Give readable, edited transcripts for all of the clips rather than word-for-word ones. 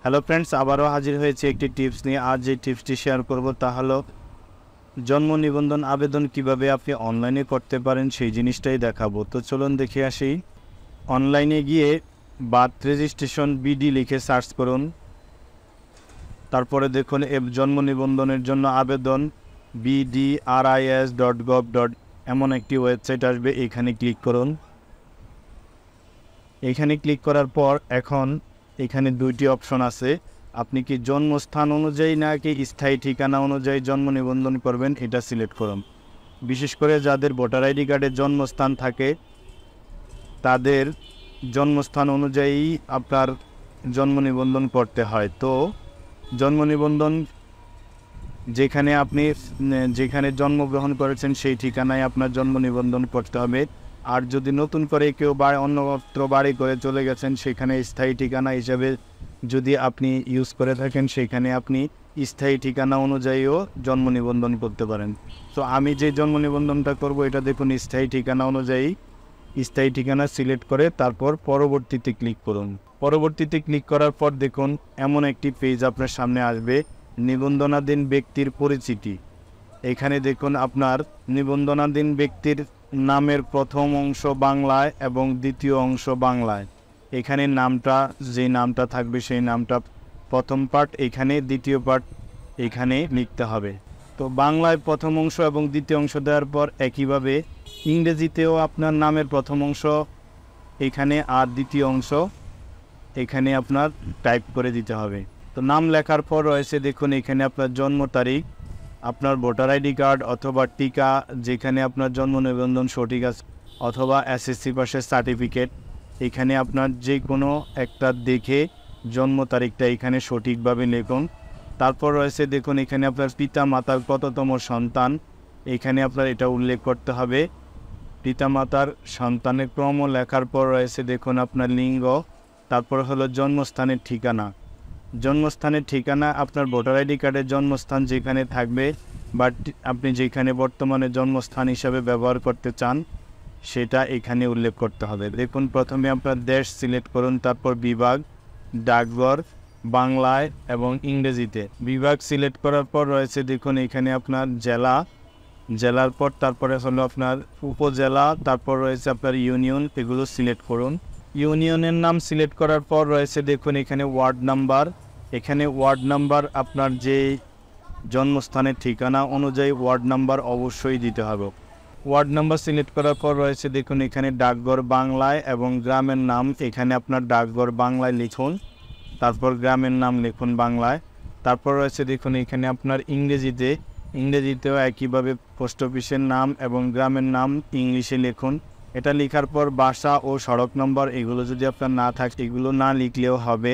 Hello friends, আবারও হাজির হয়েছে একটি টিপস নিয়ে। আজ যে টিপসটি শেয়ার করব তা হলো জন্ম নিবন্ধন আবেদন কিভাবে আপনি অনলাইনে করতে পারেন সেই জিনিসটাই দেখাবো। তো চলুন দেখে আসি। অনলাইনে গিয়ে বার্থ রেজিস্ট্রেশন বিডি লিখে সার্চ করুন। তারপরে দেখুন জন্ম নিবন্ধনের জন্য আবেদন bdris.gov. এমন একটি ওয়েবসাইট আসবে, এখানে ক্লিক করুন। এখানে ক্লিক করার পর এখন এখানে দুইটি অপশন আছে। আপনি কি জন্মস্থান অনুযায়ী নাকি স্থায়ী ঠিকানা অনুযায়ী জন্ম নিবন্ধন করবেন, এটা সিলেক্ট করুন। বিশেষ করে যাদের ভোটার আইডি কার্ডে জন্মস্থান থাকে তাদের জন্মস্থান অনুযায়ী আপনার জন্ম নিবন্ধন করতে হয়। তো জন্ম নিবন্ধন যেখানে জন্মগ্রহণ করেছেন সেই ঠিকানায় আপনার জন্ম নিবন্ধন করতে হবে। আর যদি নতুন করে কেউ অন্যত্র বাড়ি করে চলে গেছেন, সেখানে স্থায়ী ঠিকানা হিসাবে যদি আপনি ইউজ করে থাকেন, সেখানে আপনি স্থায়ী ঠিকানা অনুযায়ীও জন্ম নিবন্ধন করতে পারেন। তো আমি যে জন্ম নিবন্ধনটা করব এটা দেখুন স্থায়ী ঠিকানা অনুযায়ী। স্থায়ী ঠিকানা সিলেক্ট করে তারপর পরবর্তীতে ক্লিক করুন। পরবর্তীতে ক্লিক করার পর দেখুন এমন একটি পেজ আপনার সামনে আসবে, নিবন্ধনাধীন ব্যক্তির পরিচিতি। এখানে দেখুন আপনার নিবন্ধনাধীন ব্যক্তির নামের প্রথম অংশ বাংলায় এবং দ্বিতীয় অংশ বাংলায়। এখানে যে নামটা থাকবে সেই নামটা প্রথম পার্ট এখানে, দ্বিতীয় পার্ট এখানে লিখতে হবে। তো বাংলায় প্রথম অংশ এবং দ্বিতীয় অংশ দেওয়ার পর একইভাবে ইংরেজিতেও আপনার নামের প্রথম অংশ এখানে আর দ্বিতীয় অংশ এখানে আপনার টাইপ করে দিতে হবে। তো নাম লেখার পর রয়েছে দেখুন এখানে আপনার জন্ম তারিখ, আপনার ভোটার আইডি কার্ড অথবা টিকা যেখানে আপনার জন্ম নিবন্ধন সঠিক আছে, অথবা এসএসসি পাসের সার্টিফিকেট। এখানে আপনার যে কোনো একটা দেখে জন্ম তারিখটা এখানে সঠিকভাবে লিখুন। তারপর রয়েছে দেখুন এখানে আপনার পিতা মাতার কততম সন্তান, এখানে আপনার এটা উল্লেখ করতে হবে। পিতা মাতার সন্তানের ক্রম লেখার পর রয়েছে দেখুন আপনার লিঙ্গ। তারপর হলো জন্মস্থানের ঠিকানা। জন্মস্থানের ঠিকানা আপনার ভোটার আইডি কার্ডের জন্মস্থান যেখানে থাকবে বা আপনি যেখানে বর্তমানে জন্মস্থান হিসাবে ব্যবহার করতে চান সেটা এখানে উল্লেখ করতে হবে। দেখুন প্রথমে আপনার দেশ সিলেক্ট করুন, তারপর বিভাগ, ডাকঘর, বাংলায় এবং ইংরেজিতে। বিভাগ সিলেক্ট করার পর রয়েছে দেখুন এখানে আপনার জেলার পর তারপরে হলো আপনার উপজেলা, তারপর রয়েছে আপনার ইউনিয়ন, এগুলো সিলেক্ট করুন। ইউনিয়নের নাম সিলেক্ট করার পর রয়েছে দেখুন এখানে ওয়ার্ড নাম্বার। এখানে ওয়ার্ড নাম্বার আপনার যে জন্মস্থানের ঠিকানা অনুযায়ী ওয়ার্ড নাম্বার অবশ্যই দিতে হবে। ওয়ার্ড নাম্বার সিলেক্ট করার পর রয়েছে দেখুন এখানে ডাকঘর বাংলায় এবং গ্রামের নাম, এখানে আপনার ডাকঘর বাংলায় লিখুন, তারপর গ্রামের নাম লিখুন বাংলায়। তারপর রয়েছে দেখুন এখানে আপনার ইংরেজিতেও একইভাবে পোস্ট অফিসের নাম এবং গ্রামের নাম ইংলিশে লিখুন। এটা লেখার পর বাসা ও সড়ক নম্বর এগুলো যদি আপনার না থাকে এগুলো না লিখলেও হবে।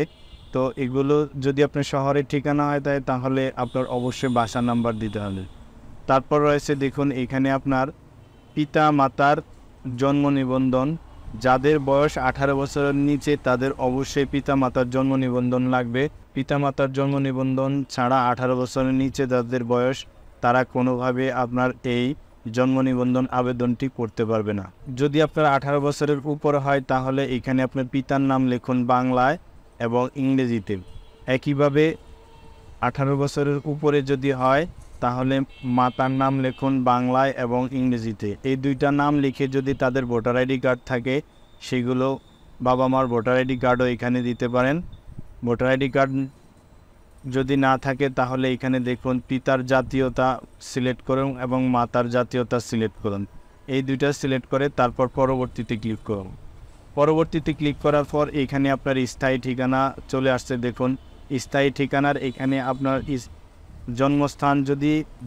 তো এগুলো যদি আপনার শহরের ঠিকানা হয় তাহলে আপনার অবশ্যই বাসা নাম্বার দিতে হবে। তারপর রয়েছে দেখুন এখানে আপনার পিতা মাতার জন্ম নিবন্ধন। যাদের বয়স 18 বছরের নিচে তাদের অবশ্যই পিতা মাতার জন্ম নিবন্ধন লাগবে। পিতা মাতার জন্ম নিবন্ধন ছাড়া 18 বছরের নিচে যাদের বয়স তারা কোনোভাবে আপনার এই জন্ম নিবন্ধন আবেদনটি করতে পারবে না। যদি আপনার 18 বছরের উপর হয় তাহলে এখানে আপনার পিতার নাম লিখুন বাংলায় এবং ইংরেজিতে। একইভাবে 18 বছরের উপরে যদি হয় তাহলে মাতার নাম লিখুন বাংলায় এবং ইংরেজিতে। এই দুইটা নাম লিখে যদি তাদের ভোটার আইডি কার্ড থাকে সেগুলো বাবা মার ভোটার আইডি কার্ডও এখানে দিতে পারেন। ভোটার আইডি কার্ড যদি না থাকে তাহলে এখানে দেখুন পিতার জাতীয়তা সিলেক্ট করুন এবং মাতার জাতীয়তা সিলেক্ট করুন। এই দুইটা সিলেক্ট করে তারপর পরবর্তীতে ক্লিক করুন। পরবর্তীতে ক্লিক করার পর এখানে আপনার স্থায়ী ঠিকানা চলে আসছে দেখুন। স্থায়ী ঠিকানার এখানে আপনার জন্মস্থান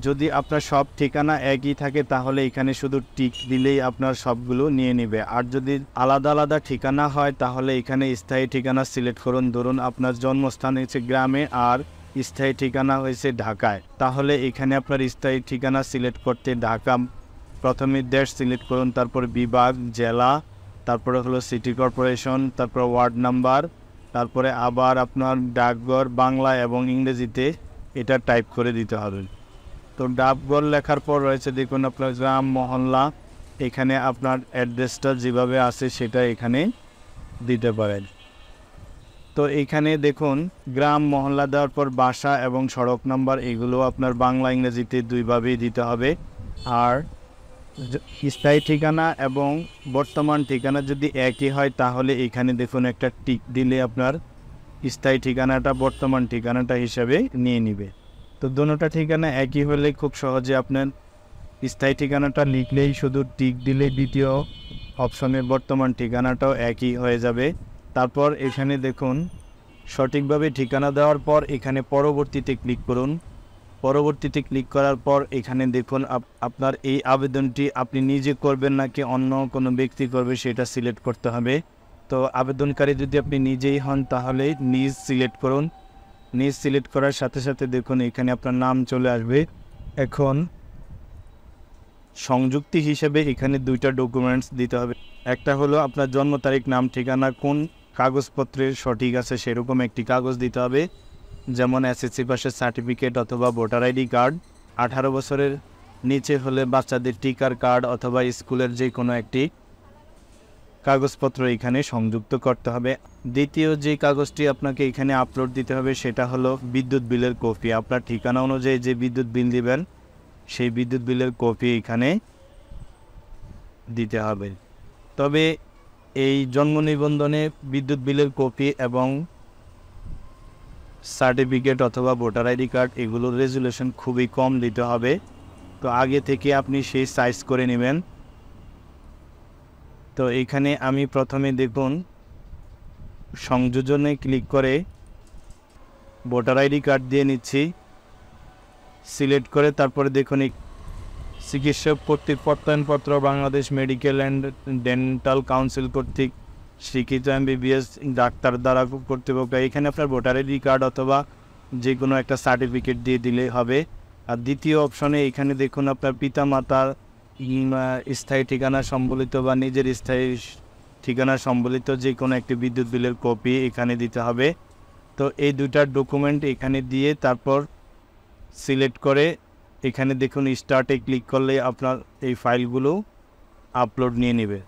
যদি আপনার সব ঠিকানা একই থাকে তাহলে এখানে শুধু টিক দিলেই আপনার সবগুলো নিয়ে নেবে। আর যদি আলাদা আলাদা ঠিকানা হয় তাহলে এখানে স্থায়ী ঠিকানা সিলেক্ট করুন। ধরুন আপনার জন্মস্থান হয়েছে গ্রামে আর স্থায়ী ঠিকানা হয়েছে ঢাকায়, তাহলে এখানে আপনার স্থায়ী ঠিকানা সিলেক্ট করতে ঢাকা প্রথমে দেশ সিলেক্ট করুন, তারপর বিভাগ, জেলা, তারপরে হলো সিটি কর্পোরেশন, তারপর ওয়ার্ড নাম্বার, তারপরে আবার আপনার ডাকঘর বাংলা এবং ইংরেজিতে এটা টাইপ করে দিতে হবে। তো ডাকঘর লেখার পর রয়েছে দেখুন আপনার গ্রাম, মহল্লা, এখানে আপনার অ্যাড্রেসটা যেভাবে আছে সেটা এখানে দিতে পারেন। তো এখানে দেখুন গ্রাম মহল্লা দেওয়ার পর বাসা এবং সড়ক নাম্বার এগুলো আপনার বাংলা ইংরেজিতে দুইভাবেই দিতে হবে। আর স্থায়ী ঠিকানা এবং বর্তমান ঠিকানা যদি একই হয় তাহলে এখানে দেখুন একটা টিক দিলে আপনার স্থায়ী ঠিকানাটা বর্তমান ঠিকানাটা হিসাবে নিয়ে নিবে। তো দুটোটা ঠিকানা একই হলে খুব সহজে আপনার স্থায়ী ঠিকানাটা লিখলেই শুধু টিক দিলে দ্বিতীয় অপশনের বর্তমান ঠিকানাটাও একই হয়ে যাবে। তারপর এখানে দেখুন সঠিকভাবে ঠিকানা দেওয়ার পর এখানে পরবর্তীতে ক্লিক করুন। পরবর্তীতে ক্লিক করার পর এখানে দেখুন আপনার এই আবেদনটি আপনি নিজে করবেন নাকি অন্য কোনো ব্যক্তি করবে সেটা সিলেক্ট করতে হবে। তো আবেদনকারী যদি আপনি নিজেই হন তাহলে নিজ সিলেক্ট করুন। নিজ সিলেক্ট করার সাথে সাথে দেখুন এখানে আপনার নাম চলে আসবে। এখন সংযুক্তি হিসেবে এখানে দুইটা ডকুমেন্টস দিতে হবে। একটা হলো আপনার জন্ম তারিখ, নাম, ঠিকানা কোন কাগজপত্রের সঠিক আছে সেরকম একটি কাগজ দিতে হবে, যেমন এসএসসি পাসের সার্টিফিকেট অথবা ভোটার আইডি কার্ড। 18 বছরের নিচে হলে বাচ্চাদের টিকার কার্ড অথবা স্কুলের যে কোনো একটি কাগজপত্র এখানে সংযুক্ত করতে হবে। দ্বিতীয় যে কাগজটি আপনাকে এখানে আপলোড দিতে হবে সেটা হলো বিদ্যুৎ বিলের কপি। আপনার ঠিকানা অনুযায়ী যে বিদ্যুৎ বিল দিবেন সেই বিদ্যুৎ বিলের কপি এখানে দিতে হবে। তবে এই জন্ম নিবন্ধনে বিদ্যুৎ বিলের কপি এবং সার্টিফিকেট অথবা ভোটার আইডি কার্ড এগুলোর রেজুলেশন খুবই কম দিতে হবে। তো আগে থেকে আপনি সেই সাইজ করে নেবেন। তো এখানে আমি প্রথমে দেখুন সংযোজনে ক্লিক করে ভোটার আইডি কার্ড দিয়ে নিচ্ছি, সিলেক্ট করে তারপরে দেখুন চিকিৎসক কর্তৃক প্রত্যয়নপত্র Bangladesh medical and dental council কর্তৃক স্বীকৃত এমবিবিএস ডাক্তার দ্বারা কর্তৃপক্ষ। এখানে আপনার ভোটার আইডি কার্ড অথবা যে কোনো একটা সার্টিফিকেট দিয়ে দিলে হবে। আর দ্বিতীয় অপশনে এখানে দেখুন আপনার পিতামাতার স্থায়ী ঠিকানা সম্বলিত বা নিজের স্থায়ী ঠিকানা সম্বলিত যে কোনো একটি বিদ্যুৎ বিলের কপি এখানে দিতে হবে। তো এই দুইটা ডকুমেন্ট এখানে দিয়ে তারপর সিলেক্ট করে এখানে দেখুন স্টার্টে ক্লিক করলে আপনার এই ফাইলগুলো আপলোড নিয়ে নেবে।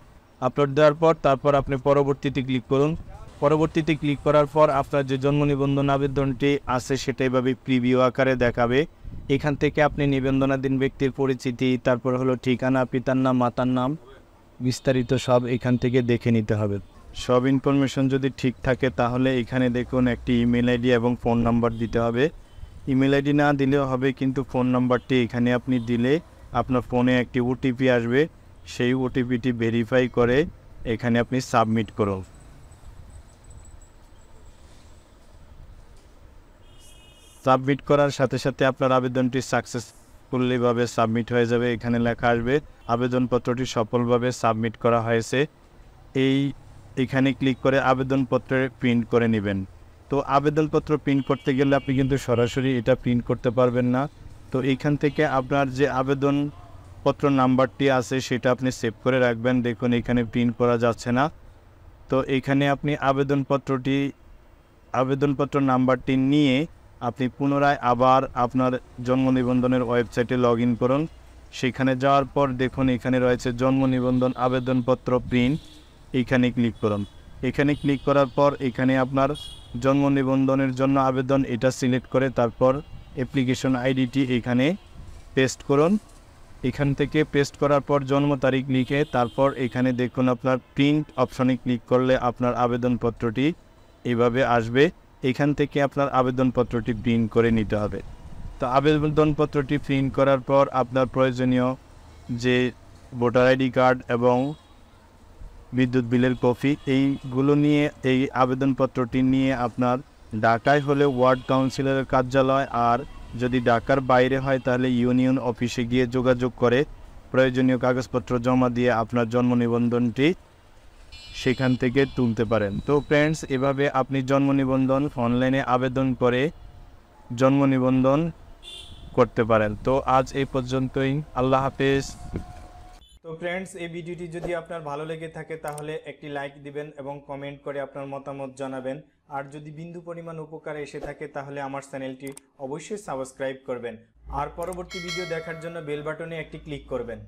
আপলোড দেওয়ার পর তারপর আপনি পরবর্তীতে ক্লিক করুন। পরবর্তীতে ক্লিক করার পর আপনার যে জন্ম নিবন্ধন আবেদনটি আছে সেটা এভাবে প্রিভিউ আকারে দেখাবে। এখান থেকে আপনি নিবন্ধনাধীন ব্যক্তির পরিচিতি, তারপর হলো ঠিকানা, পিতার নাম, মাতার নাম, বিস্তারিত সব এখান থেকে দেখে নিতে হবে। সব ইনফরমেশন যদি ঠিক থাকে তাহলে এখানে দেখুন একটি ইমেল আইডি এবং ফোন নাম্বার দিতে হবে। ইমেল আইডি না দিলেও হবে, কিন্তু ফোন নাম্বারটি এখানে আপনি দিলে আপনার ফোনে একটি ওটিপি আসবে। সেই ওটিপিটি ভেরিফাই করে এখানে আপনি সাবমিট করুন। সাবমিট করার সাথে সাথে আপনার আবেদনটি সাকসেসফুলিভাবে সাবমিট হয়ে যাবে। এখানে লেখা আসবে আবেদনপত্রটি সফলভাবে সাবমিট করা হয়েছে। এখানে ক্লিক করে আবেদনপত্রে প্রিন্ট করে নেবেন। তো আবেদনপত্র প্রিন্ট করতে গেলে আপনি কিন্তু সরাসরি এটা প্রিন্ট করতে পারবেন না। তো এইখান থেকে আপনার যে আবেদনপত্র নাম্বারটি আছে সেটা আপনি সেভ করে রাখবেন। দেখুন এখানে প্রিন্ট করা যাচ্ছে না। তো এখানে আপনি আবেদনপত্র নাম্বারটি নিয়ে আপনি পুনরায় আবার আপনার জন্ম নিবন্ধনের ওয়েবসাইটে লগ ইন করুন। সেখানে যাওয়ার পর দেখুন এখানে রয়েছে জন্ম নিবন্ধন আবেদনপত্র প্রিন্ট, এইখানে ক্লিক করুন। এখানে ক্লিক করার পর এখানে আপনার জন্ম নিবন্ধনের জন্য আবেদন এটা সিলেক্ট করে তারপর অ্যাপ্লিকেশন আইডিটি এখানে পেস্ট করুন। এখান থেকে পেস্ট করার পর জন্ম তারিখ লিখে তারপর এখানে দেখুন আপনার প্রিন্ট অপশনে ক্লিক করলে আপনার আবেদনপত্রটি এইভাবে আসবে। এখান থেকে আপনার আবেদনপত্রটি প্রিন্ট করে নিতে হবে। তো আবেদনপত্রটি প্রিন্ট করার পর আপনার প্রয়োজনীয় যে ভোটার আইডি কার্ড এবং বিদ্যুৎ বিলের কপি এইগুলো নিয়ে এই আবেদনপত্রটি নিয়ে আপনার ঢাকায় হলে ওয়ার্ড কাউন্সিলরের কার্যালয়, আর যদি ঢাকার বাইরে হয় তাহলে ইউনিয়ন অফিসে গিয়ে যোগাযোগ করে প্রয়োজনীয় কাগজপত্র জমা দিয়ে আপনার জন্ম নিবন্ধনটি সেখান থেকে তুলতে পারেন। তো ফ্রেন্ডস, এভাবে আপনি জন্ম নিবন্ধন অনলাইনে আবেদন করে জন্ম নিবন্ধন করতে পারেন। তো আজ এই পর্যন্তই। আল্লাহ হাফেজ। তো ফ্রেন্ডস, এই ভিডিওটি যদি আপনার ভালো লেগে থাকে তাহলে একটি লাইক দিবেন এবং কমেন্ট করে আপনার মতামত জানাবেন। আর যদি বিন্দু পরিমাণ উপকার এসে থাকে তাহলে আমার চ্যানেলটি অবশ্যই সাবস্ক্রাইব করবেন। আর পরবর্তী ভিডিও দেখার জন্য বেল বাটনে একটি ক্লিক করবেন।